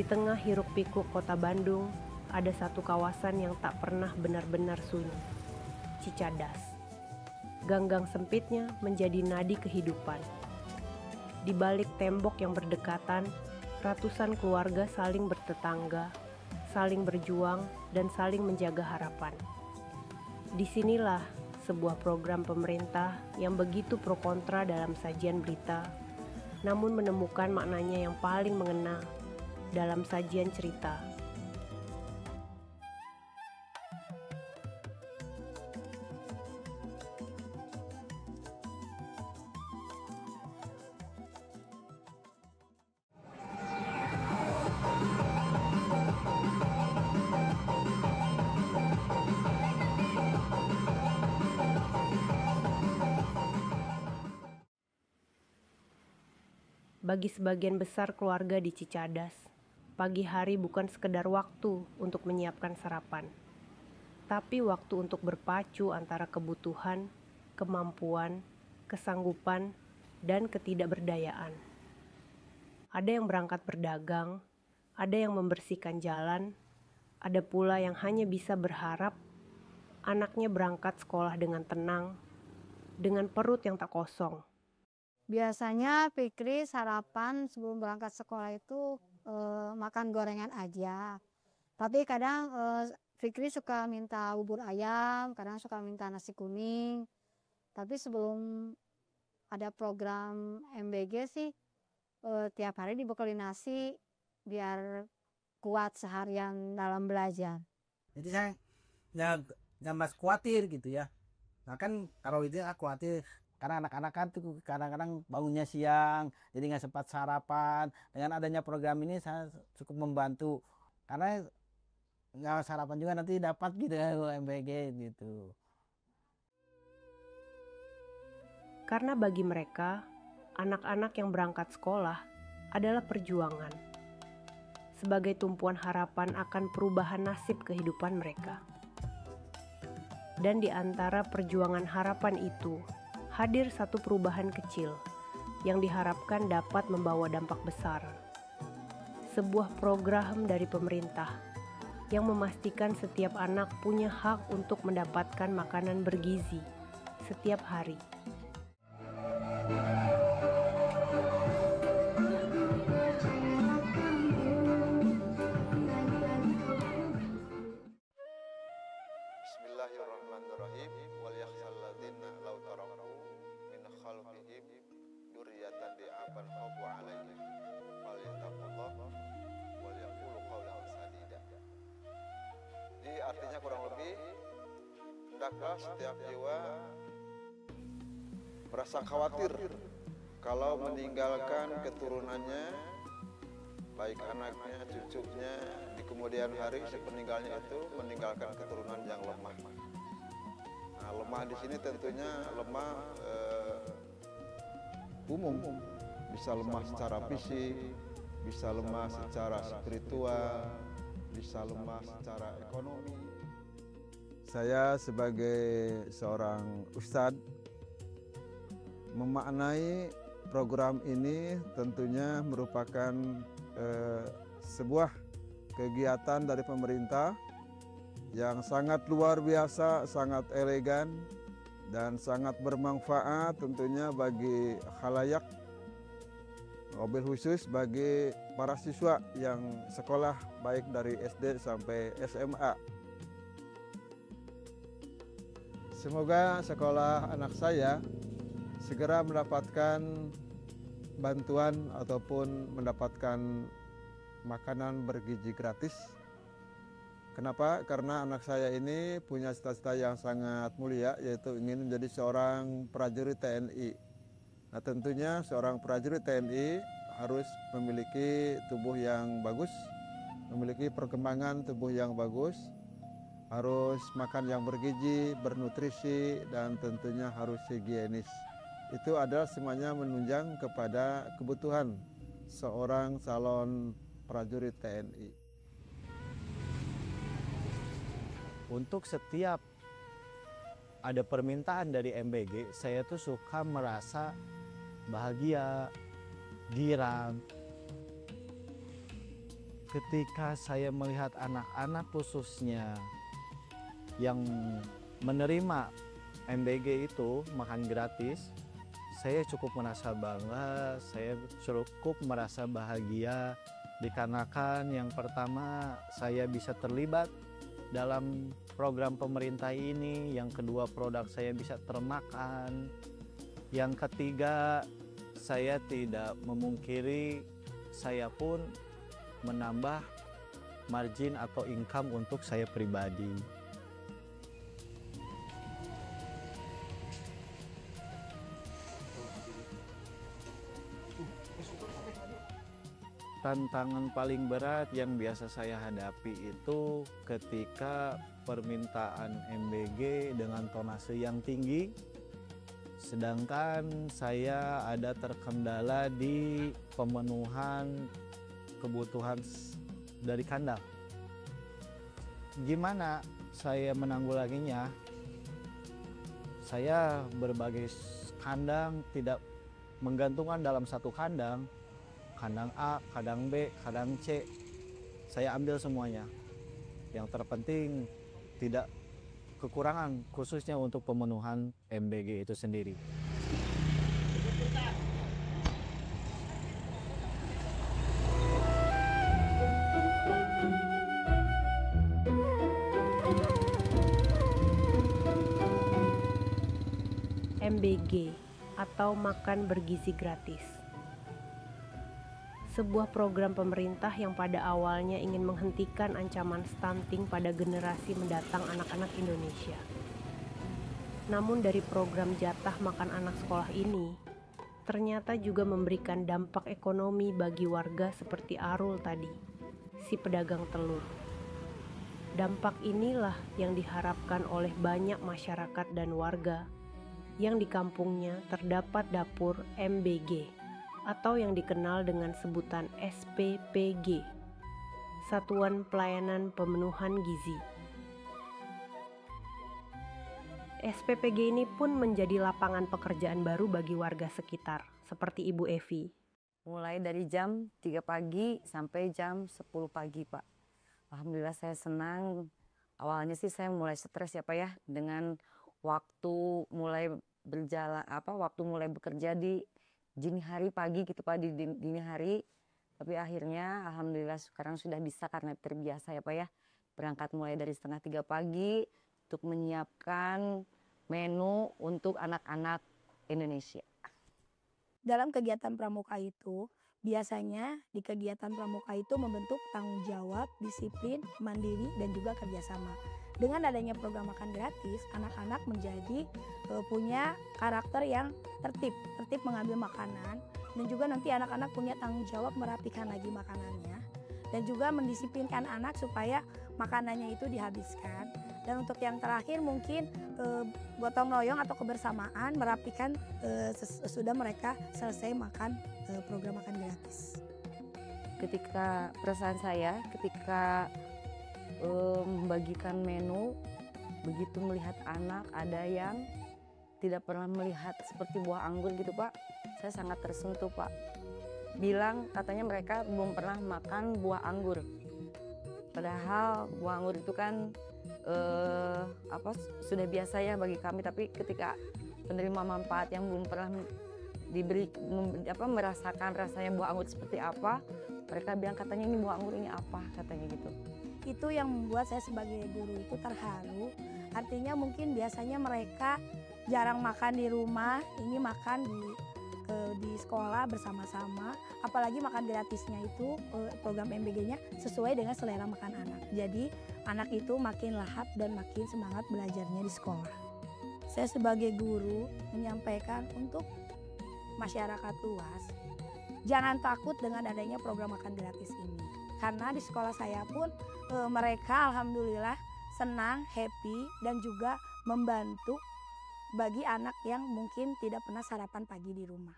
Di tengah hiruk-pikuk kota Bandung, ada satu kawasan yang tak pernah benar-benar sunyi, Cicadas. Ganggang sempitnya menjadi nadi kehidupan. Di balik tembok yang berdekatan, ratusan keluarga saling bertetangga, saling berjuang, dan saling menjaga harapan. Disinilah sebuah program pemerintah yang begitu pro kontra dalam sajian berita, namun menemukan maknanya yang paling mengena dalam sajian cerita. Bagi sebagian besar keluarga di Cicadas, pagi hari bukan sekedar waktu untuk menyiapkan sarapan, tapi waktu untuk berpacu antara kebutuhan, kemampuan, kesanggupan, dan ketidakberdayaan. Ada yang berangkat berdagang, ada yang membersihkan jalan, ada pula yang hanya bisa berharap anaknya berangkat sekolah dengan tenang, dengan perut yang tak kosong. Biasanya Fikri sarapan sebelum berangkat sekolah itu makan gorengan aja. Tapi kadang Fikri suka minta bubur ayam, kadang suka minta nasi kuning. Tapi sebelum ada program MBG sih tiap hari dibekali nasi biar kuat seharian dalam belajar. Jadi saya nggak mas khawatir gitu ya. Nah kan kalau itu aku khawatir karena anak-anak kan tuh kadang-kadang bangunnya siang, jadi nggak sempat sarapan. Dengan adanya program ini saya cukup membantu karena nggak sarapan juga nanti dapat gitu ya MBG gitu. Karena bagi mereka, anak-anak yang berangkat sekolah adalah perjuangan. Sebagai tumpuan harapan akan perubahan nasib kehidupan mereka. Dan di antara perjuangan harapan itu, hadir satu perubahan kecil yang diharapkan dapat membawa dampak besar. Sebuah program dari pemerintah yang memastikan setiap anak punya hak untuk mendapatkan makanan bergizi setiap hari. Bismillahirrahmanirrahim. Wal yakhshal ladzina law taraku min khalfihim dzurriyyatan di'afan khafu 'alaihim falyattaqullah wal yaqulu qawlan sadida. Jadi artinya kurang lebih hendaklah setiap jiwa merasa khawatir kalau meninggalkan keturunannya, baik anaknya, cucunya, di kemudian hari sepeninggalnya itu meninggalkan keturunan yang lemah. Nah, lemah di sini tentunya lemah umum, bisa lemah secara fisik, bisa lemah secara spiritual, bisa lemah secara ekonomi. Saya sebagai seorang ustadz memaknai program ini tentunya merupakan sebuah kegiatan dari pemerintah yang sangat luar biasa, sangat elegan, dan sangat bermanfaat tentunya bagi khalayak, mobil khusus bagi para siswa yang sekolah baik dari SD sampai SMA. Semoga sekolah anak saya segera mendapatkan bantuan ataupun mendapatkan makanan bergizi gratis. Kenapa? Karena anak saya ini punya cita-cita yang sangat mulia, yaitu ingin menjadi seorang prajurit TNI. Nah tentunya seorang prajurit TNI harus memiliki tubuh yang bagus, memiliki perkembangan tubuh yang bagus, harus makan yang bergizi, bernutrisi, dan tentunya harus higienis. Itu adalah semuanya menunjang kepada kebutuhan seorang calon prajurit TNI. Untuk setiap ada permintaan dari MBG, saya tuh suka merasa bahagia, girang. ketika saya melihat anak-anak khususnya yang menerima MBG itu makan gratis, saya cukup merasa bangga, saya cukup merasa bahagia dikarenakan yang pertama saya bisa terlibat dalam program pemerintah ini, yang kedua produk saya bisa termakan, yang ketiga saya tidak memungkiri saya pun menambah margin atau income untuk saya pribadi. Tantangan paling berat yang biasa saya hadapi itu ketika permintaan MBG dengan tonase yang tinggi, sedangkan saya ada terkendala di pemenuhan kebutuhan dari kandang. Gimana saya menanggulanginya? Saya berbagai kandang, tidak menggantungkan dalam satu kandang. Kandang A, kandang B, kandang C, saya ambil semuanya. Yang terpenting tidak kekurangan khususnya untuk pemenuhan MBG itu sendiri. MBG atau makan bergizi gratis. Sebuah program pemerintah yang pada awalnya ingin menghentikan ancaman stunting pada generasi mendatang anak-anak Indonesia. Namun dari program jatah makan anak sekolah ini, ternyata juga memberikan dampak ekonomi bagi warga seperti Arul tadi, si pedagang telur. Dampak inilah yang diharapkan oleh banyak masyarakat dan warga yang di kampungnya terdapat dapur MBG atau yang dikenal dengan sebutan SPPG, Satuan Pelayanan Pemenuhan Gizi. SPPG ini pun menjadi lapangan pekerjaan baru bagi warga sekitar, seperti Ibu Evi. Mulai dari jam 3 pagi sampai jam 10 pagi, Pak. Alhamdulillah saya senang. Awalnya sih saya mulai stres ya, Pak ya, dengan waktu mulai berjalan waktu mulai bekerja di dini hari pagi gitu Pak, di dini hari. Tapi akhirnya alhamdulillah sekarang sudah bisa karena terbiasa ya Pak ya. Berangkat mulai dari 2:30 pagi untuk menyiapkan menu untuk anak-anak Indonesia. Dalam kegiatan pramuka itu, biasanya di kegiatan pramuka itu membentuk tanggung jawab, disiplin, mandiri, dan juga kerjasama. Dengan adanya program makan gratis, anak-anak menjadi punya karakter yang tertib mengambil makanan, dan juga nanti anak-anak punya tanggung jawab merapikan lagi makanannya, dan juga mendisiplinkan anak supaya makanannya itu dihabiskan. Dan untuk yang terakhir mungkin gotong royong atau kebersamaan merapikan sesudah mereka selesai makan program makan gratis. Ketika perasaan saya ketika membagikan menu, begitu melihat anak ada yang tidak pernah melihat seperti buah anggur gitu Pak, saya sangat tersentuh Pak. Bilang katanya mereka belum pernah makan buah anggur, padahal buah anggur itu kan sudah biasa ya bagi kami, tapi ketika penerima manfaat yang belum pernah merasakan rasanya buah anggur seperti apa, mereka bilang katanya ini buah anggur ini apa, katanya gitu. Itu yang membuat saya sebagai guru itu terharu. Artinya mungkin biasanya mereka jarang makan di rumah, ini makan di sekolah bersama-sama. Apalagi makan gratisnya itu program MBG-nya sesuai dengan selera makan anak. Jadi anak itu makin lahap dan makin semangat belajarnya di sekolah. Saya sebagai guru menyampaikan untuk masyarakat luas, jangan takut dengan adanya program makan gratis ini. Karena di sekolah saya pun mereka alhamdulillah senang, happy, dan juga membantu bagi anak yang mungkin tidak pernah sarapan pagi di rumah.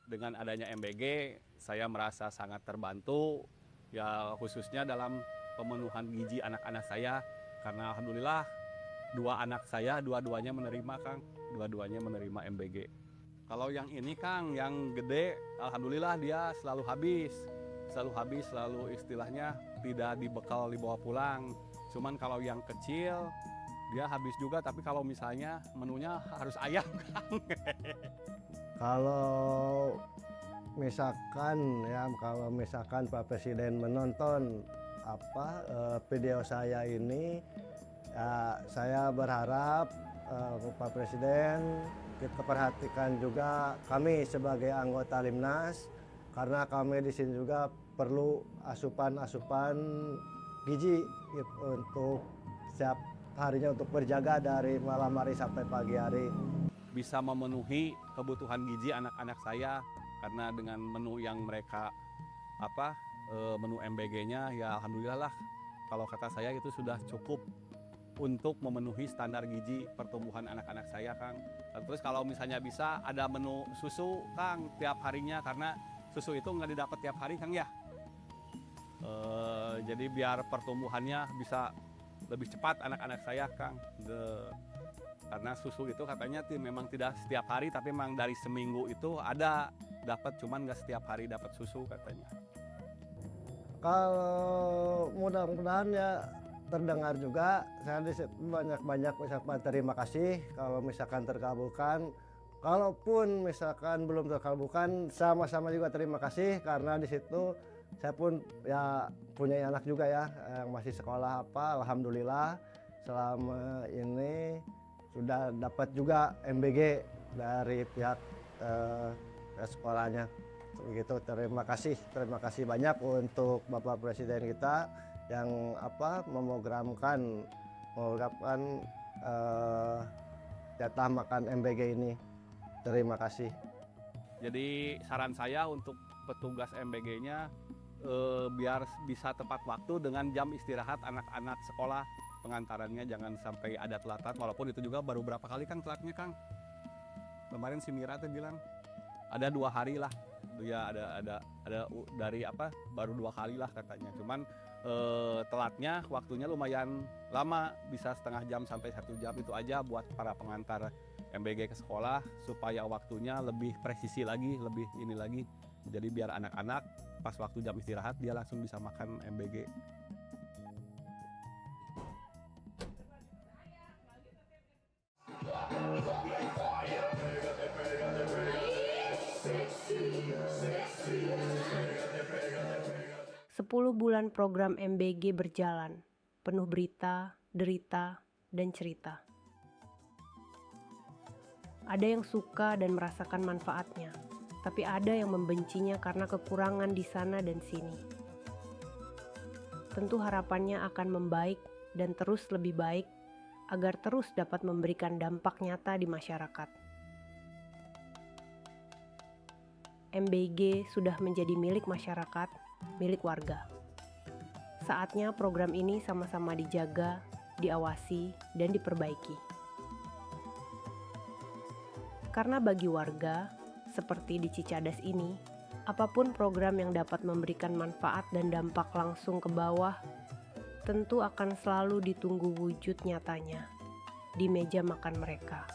dengan adanya MBG saya merasa sangat terbantu ya, khususnya dalam pemenuhan gizi anak-anak saya, karena alhamdulillah dua anak saya dua-duanya menerima Kang, dua-duanya menerima MBG. Kalau yang ini Kang, yang gede alhamdulillah dia selalu habis, selalu istilahnya tidak dibekal dibawa pulang. Cuman kalau yang kecil dia habis juga, tapi kalau misalnya menunya harus ayam Kang. Kalau misalkan Pak Presiden menonton video saya ini, ya, saya berharap Pak Presiden kita perhatikan juga kami sebagai anggota Limnas, karena kami di sini juga perlu asupan gizi untuk setiap harinya untuk berjaga dari malam hari sampai pagi hari. Bisa memenuhi kebutuhan gizi anak-anak saya, karena dengan menu yang mereka menu MBG-nya ya alhamdulillah lah, kalau kata saya itu sudah cukup untuk memenuhi standar gizi pertumbuhan anak-anak saya Kang. Terus kalau misalnya bisa ada menu susu Kang tiap harinya, karena susu itu nggak didapat tiap hari Kang ya. Jadi biar pertumbuhannya bisa lebih cepat anak-anak saya Kang. Karena susu itu katanya memang tidak setiap hari, tapi memang dari seminggu itu ada dapat, cuman nggak setiap hari dapat susu katanya. Kalau mudah-mudahan ya terdengar juga, saya banyak misalkan terima kasih kalau misalkan terkabulkan. Kalaupun misalkan belum terkabulkan, sama-sama juga terima kasih, karena di situ saya pun ya punya anak juga ya yang masih sekolah alhamdulillah selama ini sudah dapat juga MBG dari pihak sekolahnya. Begitu, terima kasih banyak untuk Bapak Presiden kita yang memprogramkan jatah makan MBG ini. Terima kasih. Jadi saran saya untuk petugas MBG-nya biar bisa tepat waktu dengan jam istirahat anak-anak sekolah. Pengantarannya jangan sampai ada telatan, walaupun itu juga baru berapa kali Kang telatnya Kang. Kemarin si Mira tuh bilang ada 2 hari lah, ya ada dari baru 2 kali lah katanya. Cuman telatnya waktunya lumayan lama, bisa setengah jam sampai 1 jam, itu aja buat para pengantar MBG ke sekolah supaya waktunya lebih presisi lagi, lebih ini lagi. Jadi biar anak-anak pas waktu jam istirahat dia langsung bisa makan MBG. Sepuluh bulan program MBG berjalan, penuh berita, derita, dan cerita. Ada yang suka dan merasakan manfaatnya, tapi ada yang membencinya karena kekurangan di sana dan sini. Tentu harapannya akan membaik dan terus lebih baik agar terus dapat memberikan dampak nyata di masyarakat. MBG sudah menjadi milik masyarakat, milik warga. Saatnya program ini sama-sama dijaga, diawasi, dan diperbaiki. Karena bagi warga, seperti di Cicadas ini, apapun program yang dapat memberikan manfaat dan dampak langsung ke bawah, tentu akan selalu ditunggu wujud nyatanya di meja makan mereka.